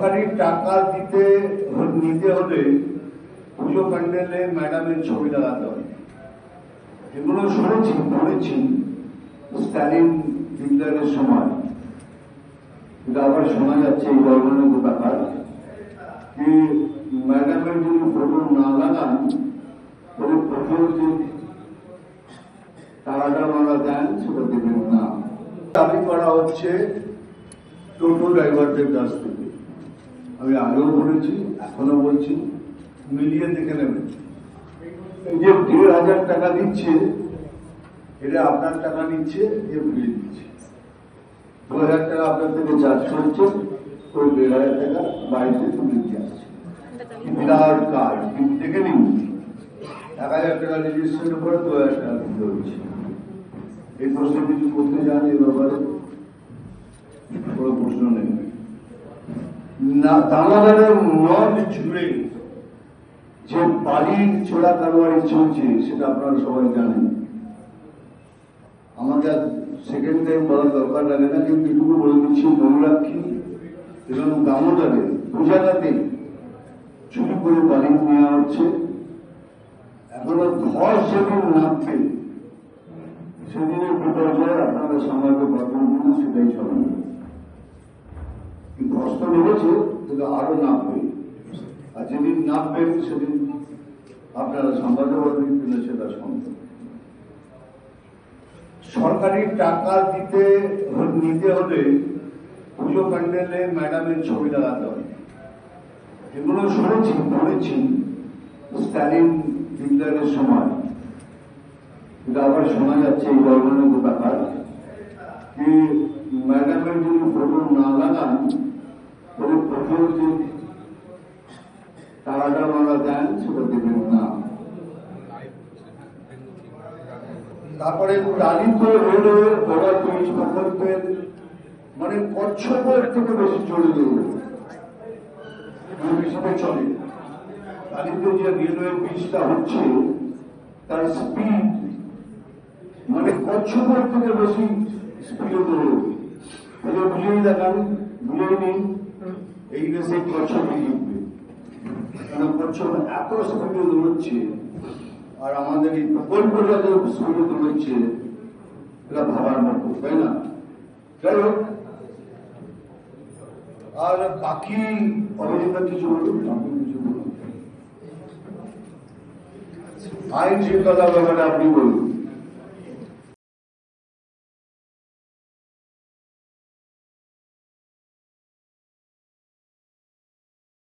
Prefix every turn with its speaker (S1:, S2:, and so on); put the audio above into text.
S1: সরকারি টাকা নিতে হলে পুজো প্যান্ডেলে ম্যাডামের ছবি লাগাতে হবে। এগুলো পড়েছি স্ট্যালিন হিটলারের সময়। এটা আবার শোনা যাচ্ছে এই গভর্নমেন্ট ব্যাপার কি ম্যাডামের যদি ফটো না লাগান তাহলে প্রথম যে টাকাটা ওনারা দেন সেটা দেবেন না। দাবি করা হচ্ছে টোটো ড্রাইভারদের কাছ থেকে। আমি আগেও বলেছি, এখনো বলছি, মিলিয়ে দেখে নেবেন। এই যে 1,500 টাকা দিচ্ছে, এটা আপনার টাকা নিচ্ছে, এ ফিরিয়ে দিচ্ছে। 2,000 টাকা আপনার থেকে চার্জ করছে, ওই 1,500 টাকা বাড়িতে তুলে দিয়ে আসছে। বিরাট কাজ, দেখে নিন। 1,000 টাকা রেজিস্ট্রেশনের উপরে 2,000 টাকা দিতে হচ্ছে। এই প্রশ্ন কিছু করতে চান এই ব্যাপারে? কোনো প্রশ্ন নেই। দামোদরের নদ জুড়ে যে বাড়ির চোরা কারবারি চলছে সেটা আপনারা সবাই জানেন। আমাদের সেকেন্ড টাইম বলার দরকার লাগে না, কিন্তু এটুকু বলে দিচ্ছি, ময়ূরাক্ষী এবং দামোদরে দু জায়গাতেই চুরি করে বাড়ি নেওয়া হচ্ছে। এখনো ধস যেদিন নামবে সেদিনের বিপর্যয় আপনারা সামলাতে পারবেন কিনা সেটাই স্মরণ। ধস তো নেমেছে, কিন্তু আরো নামবে, আর যেদিন নামবেন সেদিন আপনারা সামলাতে পারবেন কিনা সেটা সম্ভব। সরকারি টাকা নিতে হলে পুজো প্যান্ডেলে ম্যাডামের ছবি লাগাতে হবে। এগুলো পড়েছি স্ট্যালিন হিটলারের সময়। এটা আবার শোনা যাচ্ছে এই গভর্নমেন্ট ব্যাপার কি ম্যাডামের যদি ফটো না লাগান তাহলে প্রথম যে টাকাটা ওনারা দেন সেটা দেবেন না। তারপরে চালিত রেলওয়ে ওভারব্রিজ প্রকল্পের মানে কচ্ছপের থেকে বেশি চলে দেবে হিসেবে চলে। চালিত যে রেলওয়ে ব্রিজটা হচ্ছে তার স্পিড মানে কচ্ছপের থেকে বেশি স্পিডে দৌড়বে। তাহলে বুঝেই দেখান, বুঝেই নিন এই দেশে কচ্ছপই জিতবে। কারণ কচ্ছপ এত স্পিডে দৌড়চ্ছে, আর আমাদের এই প্রকল্পটা যে স্পিডে দৌড়চ্ছে এটা ভাবার মতো, তাই না? যাই হোক, আর বাকি অভিযোগটা কিছু বলুন, আপনি কিছু বলুন। আইন শৃঙ্খলা ব্যাপারে আপনি বলুন।